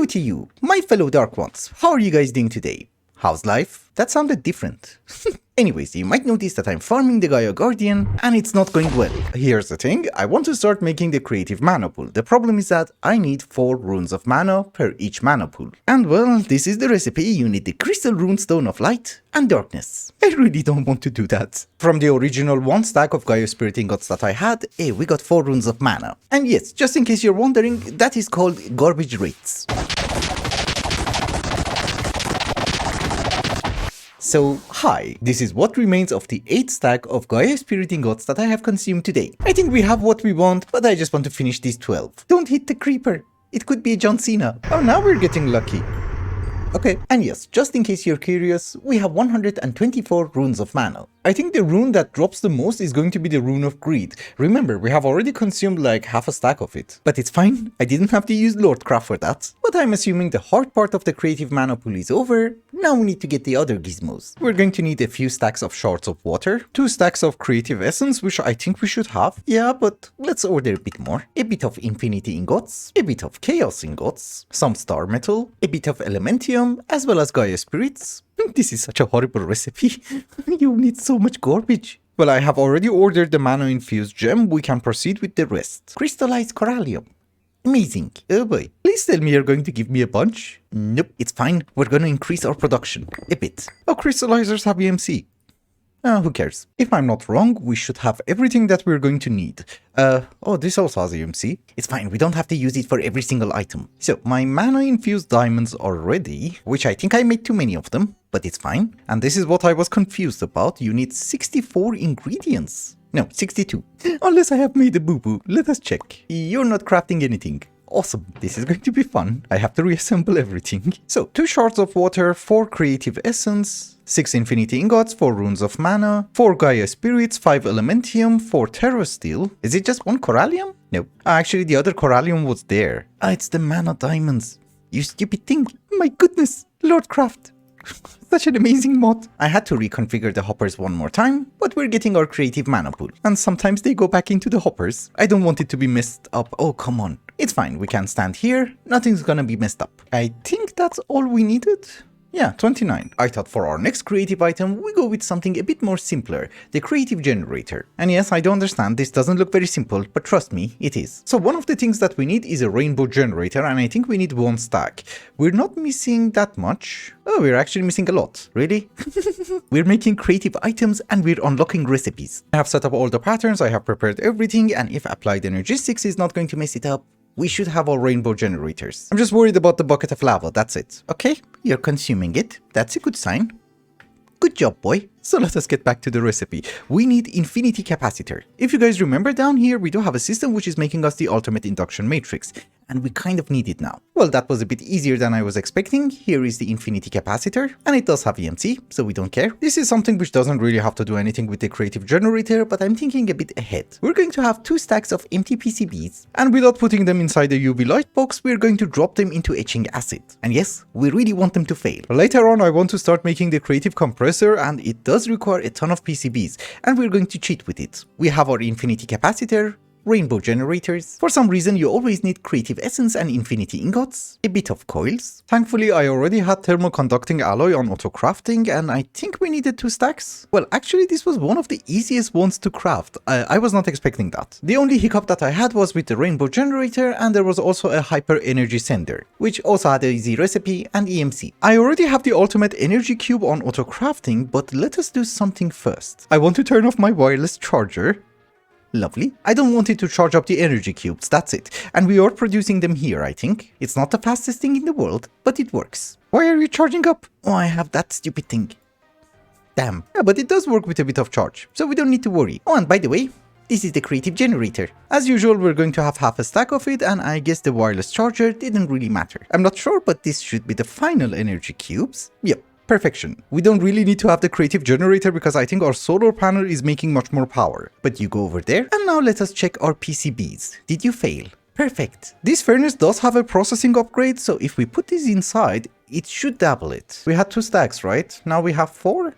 to you, my fellow Dark Ones. How are you guys doing today? How's life? That sounded different. Anyways, you might notice that I'm farming the Gaia Guardian, and it's not going well. Here's the thing, I want to start making the creative mana pool. The problem is that I need 4 runes of mana per each mana pool. And well, this is the recipe. You need the Crystal Rune Stone of Light and Darkness. I really don't want to do that. From the original 1 stack of Gaia Spirit Ingots that I had, we got 4 runes of mana. And yes, just in case you're wondering, that is called garbage rates. So, hi, this is what remains of the 8 stack of Gaia Spirit Ingots that I have consumed today. I think we have what we want, but I just want to finish these 12. Don't hit the creeper. It could be John Cena. Oh, now we're getting lucky. Okay, and yes, just in case you're curious, we have 124 runes of mana. I think the rune that drops the most is going to be the Rune of Greed. Remember, we have already consumed like half a stack of it. But it's fine, I didn't have to use Lordcraft for that. But I'm assuming the hard part of the creative mana pool is over. Now we need to get the other gizmos. We're going to need a few stacks of shards of water, 2 stacks of creative essence, which I think we should have. Yeah, but let's order a bit more. A bit of infinity ingots, a bit of chaos ingots, some star metal, a bit of elementium, as well as Gaia spirits. This is such a horrible recipe. You need so much garbage. Well, I have already ordered the mana infused gem. We can proceed with the rest. Crystallized corallium. Amazing. Oh boy. Please tell me you're going to give me a bunch. Nope, it's fine. We're going to increase our production. A bit. Oh, crystallizers have EMC. Who cares? If I'm not wrong, we should have everything that we're going to need. Oh, this also has EMC. It's fine, we don't have to use it for every single item. So, my mana-infused diamonds are ready, which I think I made too many of them, but it's fine. And this is what I was confused about. You need 64 ingredients. No, 62. Unless I have made a boo-boo. Let us check. You're not crafting anything. Awesome, this is going to be fun. I have to reassemble everything. So, 2 shards of water, 4 creative essence, 6 infinity ingots, 4 runes of mana, 4 Gaia spirits, 5 elementium, 4 terra steel. Is it just 1 corallium? No. Actually, the other corallium was there. It's the mana diamonds. You stupid thing. My goodness, Lordcraft. Such an amazing mod. I had to reconfigure the hoppers one more time, but we're getting our creative mana pool. And sometimes they go back into the hoppers. I don't want it to be messed up. Oh, come on. It's fine, we can stand here. Nothing's gonna be messed up. I think that's all we needed. Yeah, 29. I thought for our next creative item, we go with something a bit more simpler, the creative generator. And yes, I do understand this doesn't look very simple, but trust me, it is. So one of the things that we need is a rainbow generator, and I think we need 1 stack. We're not missing that much. Oh, we're actually missing a lot. Really? We're making creative items and we're unlocking recipes. I have set up all the patterns, I have prepared everything, and if applied energistics is not going to mess it up, we should have our rainbow generators. I'm just worried about the bucket of lava, that's it. Okay, you're consuming it. That's a good sign. Good job, boy. So let us get back to the recipe. We need infinity capacitor. If you guys remember down here, we do have a system which is making us the ultimate induction matrix. And we kind of need it now. Well, that was a bit easier than I was expecting. Here is the infinity capacitor, and it does have EMC, so we don't care. This is something which doesn't really have to do anything with the creative generator, but I'm thinking a bit ahead. We're going to have 2 stacks of empty PCBs, and without putting them inside the UV light box, we're going to drop them into etching acid. And yes, we really want them to fail. Later on, I want to start making the creative compressor, and it does require a ton of PCBs, and we're going to cheat with it. We have our infinity capacitor, rainbow generators. For some reason, you always need creative essence and infinity ingots, a bit of coils. Thankfully, I already had thermoconducting alloy on auto crafting, and I think we needed 2 stacks. Well, actually, this was one of the easiest ones to craft. I was not expecting that. The only hiccup that I had was with the rainbow generator, and there was also a hyper energy sender, which also had an easy recipe and EMC. I already have the ultimate energy cube on auto crafting, but let us do something first. I want to turn off my wireless charger. Lovely. I don't want it to charge up the energy cubes, that's it. And we are producing them here, I think. It's not the fastest thing in the world, but it works. Why are you charging up? Oh, I have that stupid thing. Damn. Yeah, but it does work with a bit of charge, so we don't need to worry. Oh, and by the way, this is the creative generator. As usual, we're going to have half a stack of it, and I guess the wireless charger didn't really matter. I'm not sure, but this should be the final energy cubes. Yep. Perfection. We don't really need to have the creative generator because I think our solar panel is making much more power. But you go over there, and now let us check our PCBs. Did you fail? Perfect. This furnace does have a processing upgrade, so if we put this inside, it should double it. We had 2 stacks, right? Now we have 4?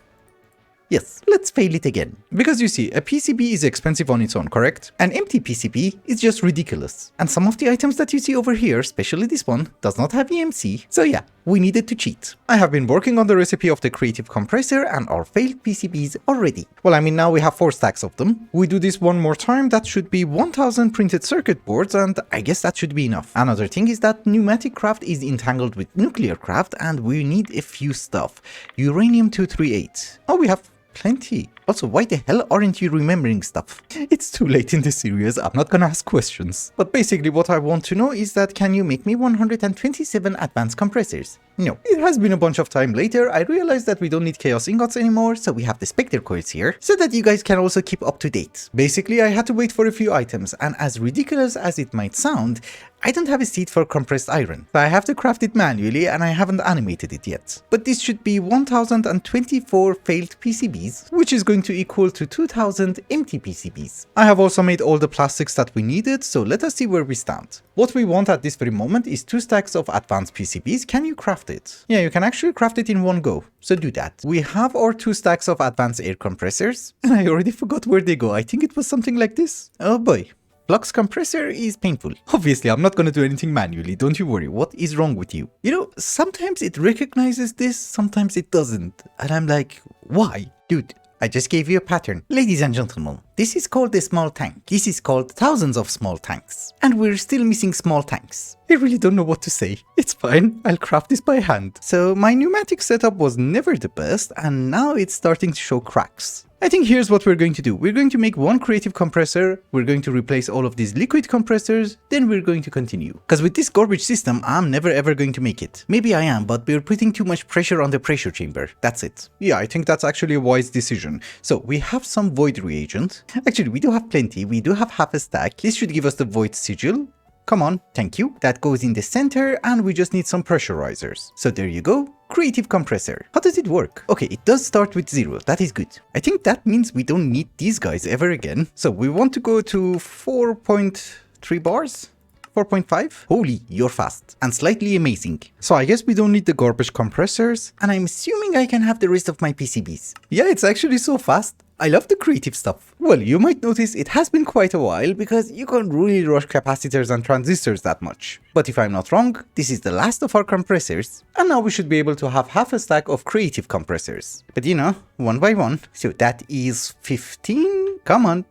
Yes, let's fail it again. Because you see, a PCB is expensive on its own, correct? An empty PCB is just ridiculous. And some of the items that you see over here, especially this one, does not have EMC. So yeah, we needed to cheat. I have been working on the recipe of the creative compressor and our failed PCBs already. Well, I mean, now we have 4 stacks of them. We do this one more time, that should be 1000 printed circuit boards, and I guess that should be enough. Another thing is that pneumatic craft is entangled with nuclear craft, and we need a few stuff. Uranium-238. Oh, we have plenty. Also, why the hell aren't you remembering stuff? It's too late in the series, I'm not gonna ask questions. But basically what I want to know is that can you make me 127 advanced compressors? No. It has been a bunch of time later, I realized that we don't need chaos ingots anymore, so we have the spectre coils here, so that you guys can also keep up to date. Basically, I had to wait for a few items, and as ridiculous as it might sound, I don't have a seed for compressed iron, so I have to craft it manually and I haven't animated it yet. But this should be 1024 failed PCBs, which is going to equal to 2000 empty PCBs. I have also made all the plastics that we needed, so let us see where we stand. What we want at this very moment is 2 stacks of advanced PCBs. Can you craft it? Yeah, you can actually craft it in one go, so do that. We have our 2 stacks of advanced air compressors, and I already forgot where they go. I think it was something like this. Oh boy. Flux compressor is painful. Obviously, I'm not gonna do anything manually, don't you worry. What is wrong with you? You know, sometimes it recognizes this, sometimes it doesn't. And I'm like, why? Dude, I just gave you a pattern. Ladies and gentlemen, this is called a small tank. This is called thousands of small tanks. And we're still missing small tanks. I really don't know what to say. It's fine, I'll craft this by hand. So my pneumatic setup was never the best, and now it's starting to show cracks. I think here's what we're going to do. We're going to make one creative compressor, we're going to replace all of these liquid compressors, then we're going to continue. Because with this garbage system, I'm never ever going to make it. Maybe I am, but we're putting too much pressure on the pressure chamber. That's it. Yeah, I think that's actually a wise decision. So we have some void reagent. Actually, we do have plenty. We do have half a stack. This should give us the void sigil. Come on, thank you. That goes in the center, and we just need some pressurizers. So there you go. Creative compressor. How does it work? Okay, it does start with 0. That is good. I think that means we don't need these guys ever again. So we want to go to 4.3 bars. 4.5? Holy, you're fast. And slightly amazing. So I guess we don't need the garbage compressors. And I'm assuming I can have the rest of my PCBs. Yeah, it's actually so fast. I love the creative stuff. Well, you might notice it has been quite a while because you can't really rush capacitors and transistors that much. But if I'm not wrong, this is the last of our compressors, and now we should be able to have half a stack of creative compressors. But you know, one by one. So that is 15? Come on.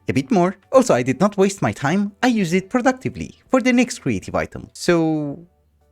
A bit more. Also, I did not waste my time. I used it productively for the next creative item. So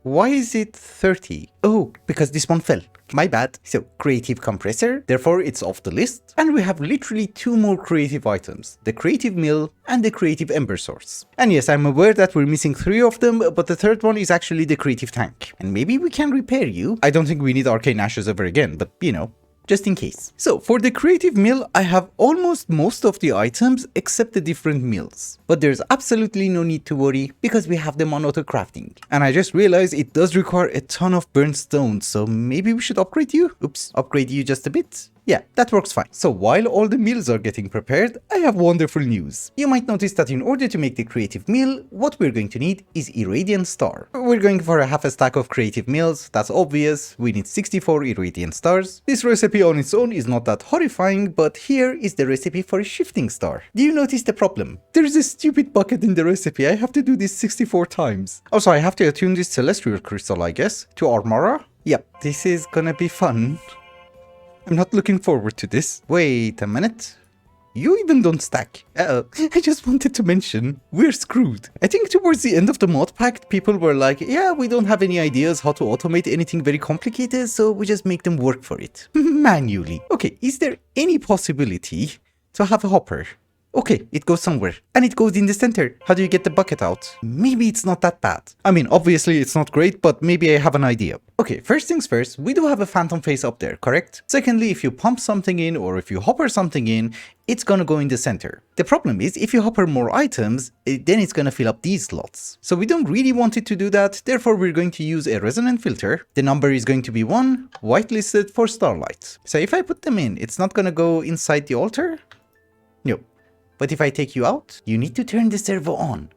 why is it 30? Oh, because this one fell. My bad. So, creative compressor, therefore it's off the list. And we have literally 2 more creative items. The creative mill and the creative ember source. And yes, I'm aware that we're missing 3 of them, but the third one is actually the creative tank. And maybe we can repair you. I don't think we need arcane ashes ever again, but you know, just in case. So for the creative mill, I have almost most of the items except the different mills. But there's absolutely no need to worry because we have them on auto crafting. And I just realized it does require a ton of burnt stone, so maybe we should upgrade you? Oops, upgrade you just a bit? Yeah, that works fine. So while all the meals are getting prepared, I have wonderful news. You might notice that in order to make the creative meal, what we're going to need is irradiant star. We're going for a half a stack of creative meals, that's obvious. We need 64 irradiant stars. This recipe on its own is not that horrifying, but here is the recipe for a shifting star. Do you notice the problem? There is a stupid bucket in the recipe, I have to do this 64 times. Also, I have to attune this celestial crystal, I guess, to Armora. Yep, this is gonna be fun. I'm not looking forward to this. Wait a minute. You even don't stack. I just wanted to mention, we're screwed. I think towards the end of the mod pack, people were like, yeah, we don't have any ideas how to automate anything very complicated, so we just make them work for it. Manually. Okay, is there any possibility to have a hopper? Okay, it goes somewhere. And it goes in the center. How do you get the bucket out? Maybe it's not that bad. I mean, obviously it's not great, but maybe I have an idea. Okay, first things first, we do have a phantom face up there, correct? Secondly, if you pump something in or if you hopper something in, it's gonna go in the center. The problem is, if you hopper more items, then it's gonna fill up these slots. So we don't really want it to do that, therefore we're going to use a resonant filter. The number is going to be 1, whitelisted for starlight. So if I put them in, it's not gonna go inside the altar? No. But if I take you out, you need to turn the servo on.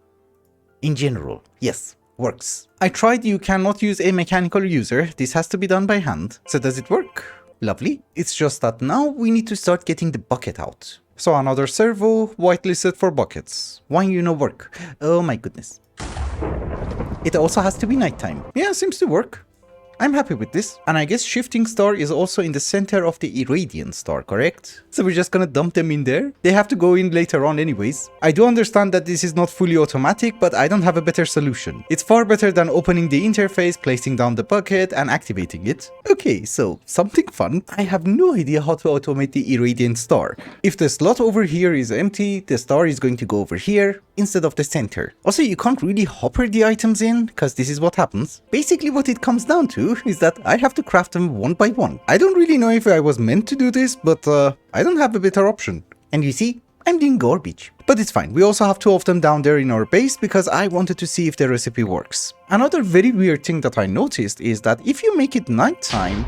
In general, yes, works. I tried, you cannot use a mechanical user, this has to be done by hand. So does it work? Lovely. It's just that now we need to start getting the bucket out. So another servo, whitelisted for buckets. Why you no work? Oh my goodness. It also has to be nighttime. Yeah, seems to work. I'm happy with this. And I guess shifting star is also in the center of the irradiant star, correct? So we're just gonna dump them in there? They have to go in later on anyways. I do understand that this is not fully automatic, but I don't have a better solution. It's far better than opening the interface, placing down the bucket, and activating it. Okay, so something fun. I have no idea how to automate the irradiant star. If the slot over here is empty, the star is going to go over here instead of the center. Also, you can't really hopper the items in, because this is what happens. Basically what it comes down to is that I have to craft them one by one. I don't really know if I was meant to do this, but I don't have a better option. And you see, I'm doing garbage. But it's fine, we also have 2 of them down there in our base because I wanted to see if the recipe works. Another very weird thing that I noticed is that if you make it nighttime,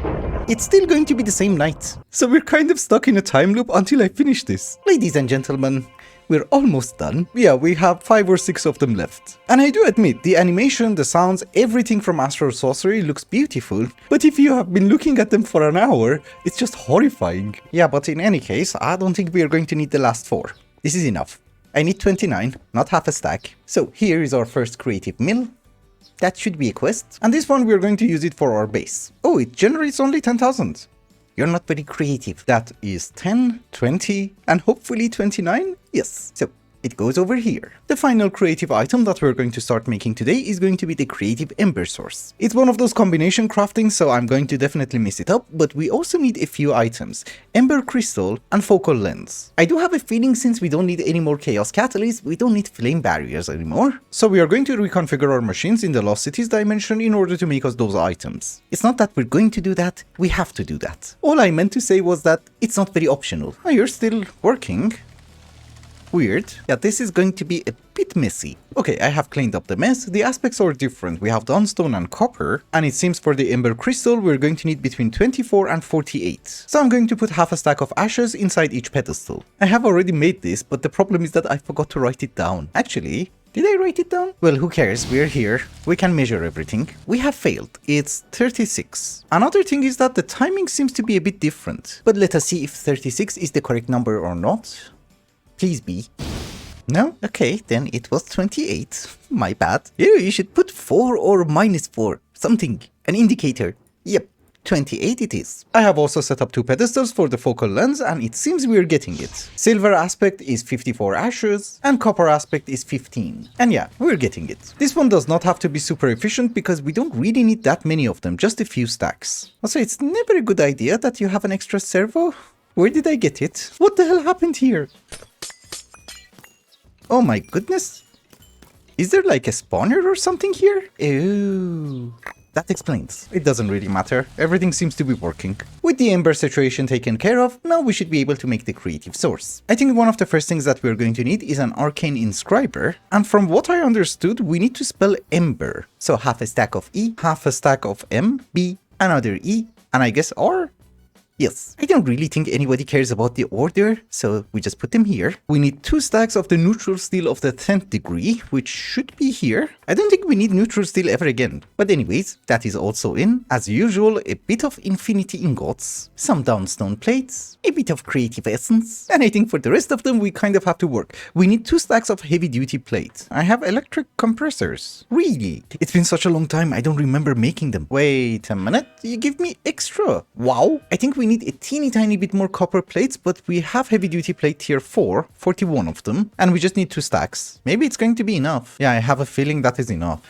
it's still going to be the same night. So we're kind of stuck in a time loop until I finish this. Ladies and gentlemen, we're almost done. Yeah, we have 5 or 6 of them left. And I do admit, the animation, the sounds, everything from Astral Sorcery looks beautiful, but if you have been looking at them for an hour, it's just horrifying. Yeah, but in any case, I don't think we are going to need the last 4. This is enough. I need 29, not half a stack. So here is our first creative mill. That should be a quest. And this one we're going to use it for our base. Oh, it generates only 10,000. You're not very creative. That is 10, 20, and hopefully 29? Yes. So it goes over here. The final creative item that we're going to start making today is going to be the creative ember source. It's one of those combination crafting, so I'm going to definitely mess it up, but we also need a few items: ember crystal and focal lens. I do have a feeling since we don't need any more chaos catalysts, we don't need flame barriers anymore. So we are going to reconfigure our machines in the Lost Cities dimension in order to make us those items. It's not that we're going to do that, we have to do that. All I meant to say was that it's not very optional. Oh, you're still working. Weird. Yeah, this is going to be a bit messy. Okay, I have cleaned up the mess. The aspects are different. We have dunstone and copper, and it seems for the ember crystal we're going to need between 24 and 48. So I'm going to put half a stack of ashes inside each pedestal. I have already made this, but the problem is that I forgot to write it down. Actually, did I write it down? Well, who cares? We're here. We can measure everything. We have failed. It's 36. Another thing is that the timing seems to be a bit different. But let us see if 36 is the correct number or not. Please be. No? Okay, then it was 28. My bad. You should put 4 or -4. Something. An indicator. Yep. 28 it is. I have also set up 2 pedestals for the focal lens, and it seems we're getting it. Silver aspect is 54 ashes, and copper aspect is 15. And yeah, we're getting it. This one does not have to be super efficient because we don't really need that many of them, just a few stacks. Also, it's never a good idea that you have an extra servo. Where did I get it? What the hell happened here? Oh my goodness. Is there like a spawner or something here? Ooh. That explains. It doesn't really matter. Everything seems to be working. With the ember situation taken care of, now we should be able to make the creative source. I think one of the first things that we're going to need is an arcane inscriber. And from what I understood, we need to spell ember. So half a stack of E, half a stack of M, B, another E, and I guess R? Yes, I don't really think anybody cares about the order, so we just put them here. We need 2 stacks of the neutral steel of the 10th degree, which should be here. I don't think we need neutral steel ever again. But anyways, that is also in. As usual, a bit of infinity ingots, some downstone plates, a bit of creative essence, and I think for the rest of them we kind of have to work. We need 2 stacks of heavy duty plates. I have electric compressors. Really? It's been such a long time, I don't remember making them. Wait a minute, you give me extra. Wow, I think we need a teeny tiny bit more copper plates, but we have heavy duty plate tier 4, 41 of them, and we just need 2 stacks. Maybe it's going to be enough. Yeah, I have a feeling that is enough.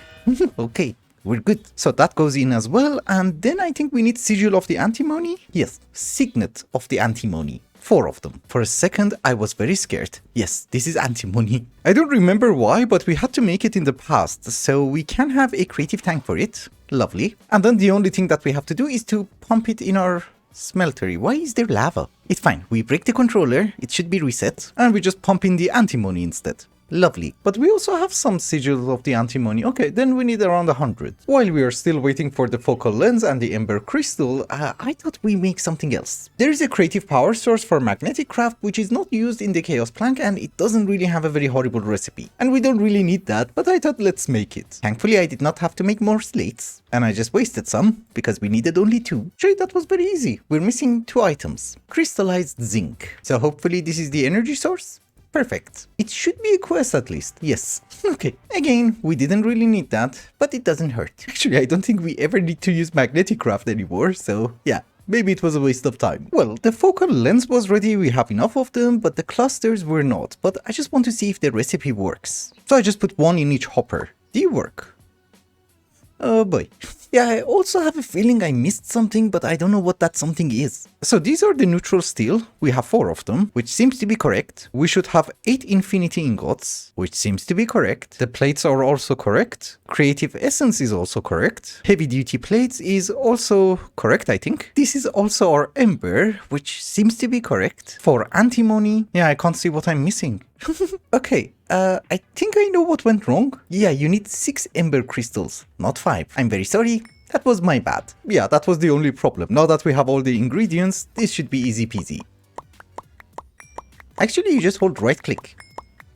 Okay, we're good. So that goes in as well, and then I think we need sigil of the antimony. Yes, signet of the antimony. 4 of them. For a second, I was very scared. Yes, this is antimony. I don't remember why, but we had to make it in the past, so we can have a creative tank for it. Lovely. And then the only thing that we have to do is to pump it in our smeltery. Why is there lava? It's fine. We break the controller, it should be reset, and we just pump in the antimony instead. Lovely. But we also have some sigils of the antimony. Okay, then we need around 100. While we are still waiting for the focal lens and the ember crystal, I thought we make something else. There is a creative power source for magnetic craft which is not used in the chaos plank, and it doesn't really have a very horrible recipe. And we don't really need that, but I thought let's make it. Thankfully I did not have to make more slates, and I just wasted some because we needed only 2. Actually, that was very easy. We're missing 2 items. Crystallized zinc. So hopefully this is the energy source. Perfect. It should be a quest at least. Yes. Okay. Again, we didn't really need that, but it doesn't hurt. Actually, I don't think we ever need to use magnetic craft anymore, so yeah. Maybe it was a waste of time. Well, the focal lens was ready, we have enough of them, but the clusters were not. But I just want to see if the recipe works. So I just put 1 in each hopper. Do you work? Oh boy. Yeah, I also have a feeling I missed something, but I don't know what that something is. So these are the neutral steel. We have 4 of them, which seems to be correct. We should have 8 infinity ingots, which seems to be correct. The plates are also correct. Creative essence is also correct. Heavy duty plates is also correct, I think. This is also our ember, which seems to be correct. For antimony, yeah, I can't see what I'm missing. Okay, I think I know what went wrong. Yeah, you need 6 ember crystals, not 5. I'm very sorry. That was my bad. Yeah, that was the only problem. Now that we have all the ingredients, this should be easy peasy. Actually, you just hold right click.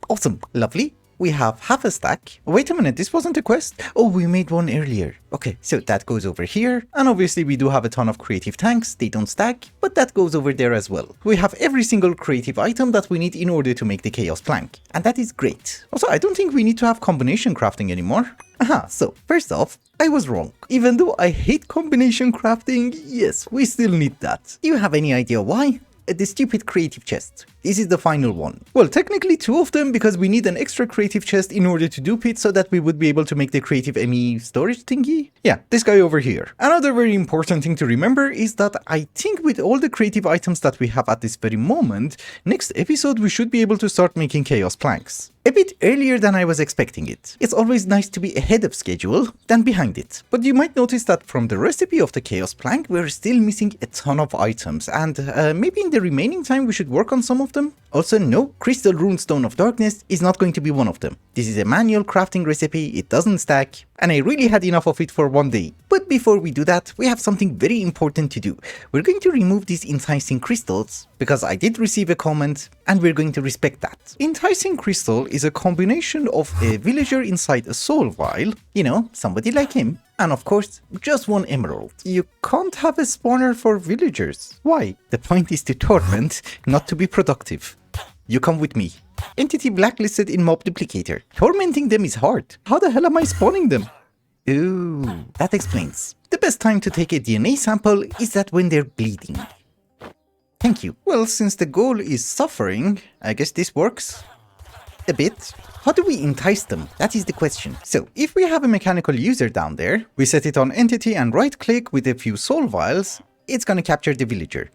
Awesome, lovely. We have half a stack. Wait a minute, this wasn't a quest? Oh, we made one earlier. Okay, so that goes over here. And obviously we do have a ton of creative tanks. They don't stack, but that goes over there as well. We have every single creative item that we need in order to make the chaos plank. And that is great. Also, I don't think we need to have combination crafting anymore. Aha, so first off, I was wrong. Even though I hate combination crafting, yes, we still need that. Do you have any idea why? The stupid creative chest. This is the final one. Well, technically 2 of them, because we need an extra creative chest in order to dupe it so that we would be able to make the creative ME storage thingy. Yeah, this guy over here. Another very important thing to remember is that I think with all the creative items that we have at this very moment, next episode we should be able to start making chaos planks. A bit earlier than I was expecting it. It's always nice to be ahead of schedule than behind it. But you might notice that from the recipe of the chaos plank, we're still missing a ton of items, and maybe in the remaining time we should work on some of them. Also, no, crystal runestone of darkness is not going to be one of them. This is a manual crafting recipe, it doesn't stack, and I really had enough of it for one day. But before we do that, we have something very important to do. We're going to remove these enticing crystals, because I did receive a comment, and we're going to respect that. Enticing crystal is a combination of a villager inside a soul vial, you know, somebody like him, and of course, just 1 emerald. You can't have a spawner for villagers. Why? The point is to torment, not to be productive. You come with me. Entity blacklisted in mob duplicator. Tormenting them is hard. How the hell am I spawning them? Ooh, that explains. The best time to take a DNA sample is that when they're bleeding. Thank you. Well, since the goal is suffering, I guess this works. A bit. How do we entice them? That is the question. So, if we have a mechanical user down there, we set it on entity and right click with a few soul vials, it's gonna capture the villager.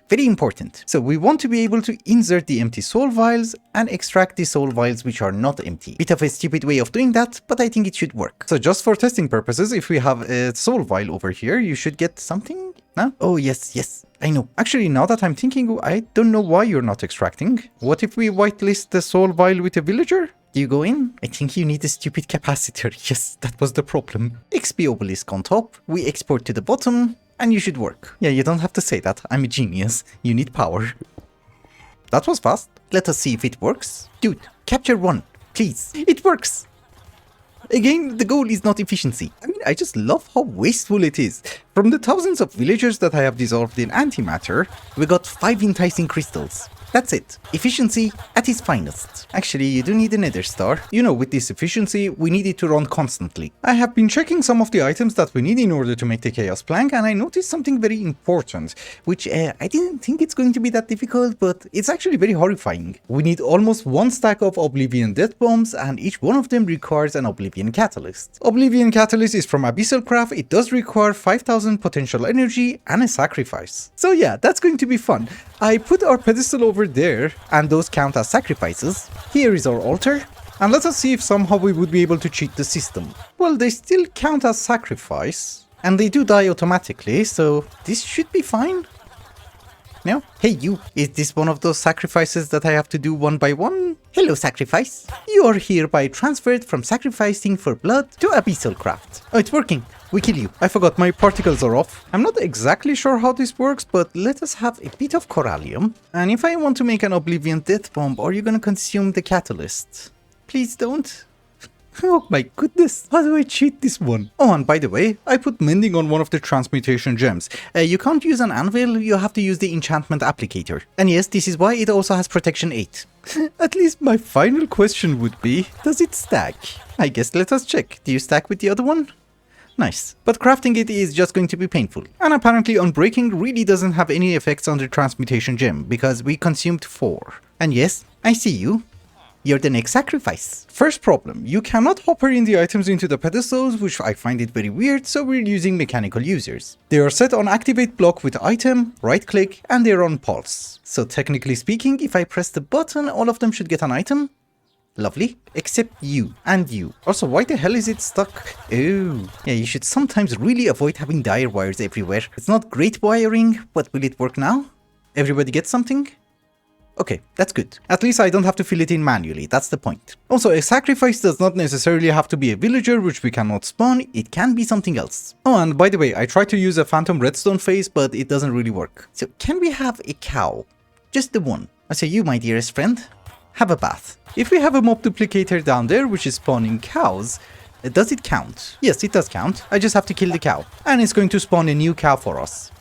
Very important. So we want to be able to insert the empty soul vials and extract the soul vials which are not empty. Bit of a stupid way of doing that, but I think it should work. So just for testing purposes, if we have a soul vial over here, you should get something? No? Oh yes, I know. Actually, now that I'm thinking, I don't know why you're not extracting. What if we whitelist the soul vial with a villager? Do you go in? I think you need a stupid capacitor. Yes, that was the problem. XP obelisk on top, we export to the bottom, and you should work. Yeah, you don't have to say that. I'm a genius. You need power. That was fast. Let us see if it works. Dude, capture 1, please. It works. Again, the goal is not efficiency. I mean, I just love how wasteful it is. From the thousands of villagers that I have dissolved in antimatter, we got 5 enticing crystals. That's it. Efficiency at its finest. Actually, you do need a nether star. You know, with this efficiency, we need it to run constantly. I have been checking some of the items that we need in order to make the chaos plank, and I noticed something very important, which I didn't think it's going to be that difficult, but it's actually very horrifying. We need almost 1 stack of oblivion death bombs, and each one of them requires an oblivion catalyst. Oblivion catalyst is from Abyssal Craft. It does require 5000 potential energy and a sacrifice. So yeah, that's going to be fun. I put our pedestal over there, and those count as sacrifices. Here is our altar, and let us see if somehow we would be able to cheat the system. Well, they still count as sacrifice, and they do die automatically, so this should be fine. No? Hey you, is this one of those sacrifices that I have to do one by one? Hello, sacrifice. You are hereby transferred from sacrificing for blood to abyssal craft. Oh, it's working. We kill you. I forgot my particles are off. I'm not exactly sure how this works, but let us have a bit of corallium. And if I want to make an oblivion death bomb, are you gonna consume the catalyst? Please don't. Oh my goodness, how do I cheat this one? Oh, and by the way, I put mending on one of the transmutation gems. You can't use an anvil, you have to use the enchantment applicator. And yes, this is why it also has protection 8. At least my final question would be, does it stack? I guess let us check. Do you stack with the other one? Nice. But crafting it is just going to be painful. And apparently unbreaking really doesn't have any effects on the transmutation gem, because we consumed 4. And yes, I see you. You're the next sacrifice. First problem, you cannot hopper in the items into the pedestals, which I find it very weird, so we're using mechanical users. They are set on activate block with item, right click, and they're on pulse. So technically speaking, if I press the button, all of them should get an item. Lovely, except you and you. Also, why the hell is it stuck? Oh, yeah, you should sometimes really avoid having dire wires everywhere. It's not great wiring, but will it work now? Everybody get something? Okay, that's good. At least I don't have to fill it in manually, that's the point. Also, a sacrifice does not necessarily have to be a villager, which we cannot spawn, it can be something else. Oh, and by the way, I tried to use a phantom redstone phase, but it doesn't really work. So, can we have a cow? Just the one. I say, you, my dearest friend, have a bath. If we have a mob duplicator down there, which is spawning cows, does it count? Yes, it does count. I just have to kill the cow. And it's going to spawn a new cow for us.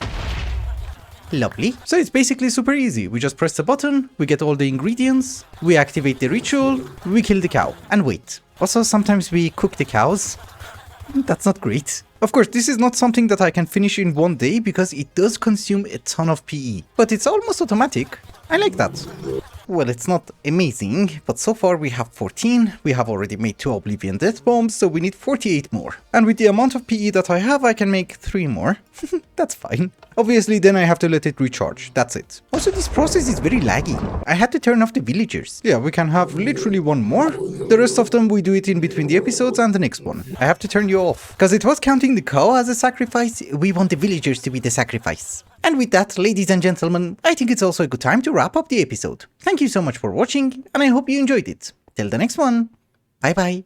Lovely. So it's basically super easy. We just press the button, we get all the ingredients, we activate the ritual, we kill the cow, and wait. Also, sometimes we cook the cows. That's not great. Of course, this is not something that I can finish in one day because it does consume a ton of PE. But it's almost automatic. I like that. Well, it's not amazing, but so far we have 14, we have already made 2 Oblivion Death Bombs, so we need 48 more. And with the amount of PE that I have, I can make 3 more. That's fine. Obviously, then I have to let it recharge, that's it. Also, this process is very laggy. I had to turn off the villagers. Yeah, we can have literally 1 more. The rest of them we do it in between the episodes and the next one. I have to turn you off. Because it was counting the cow as a sacrifice, we want the villagers to be the sacrifice. And with that, ladies and gentlemen, I think it's also a good time to wrap up the episode. Thank you so much for watching, and I hope you enjoyed it. Till the next one, bye bye.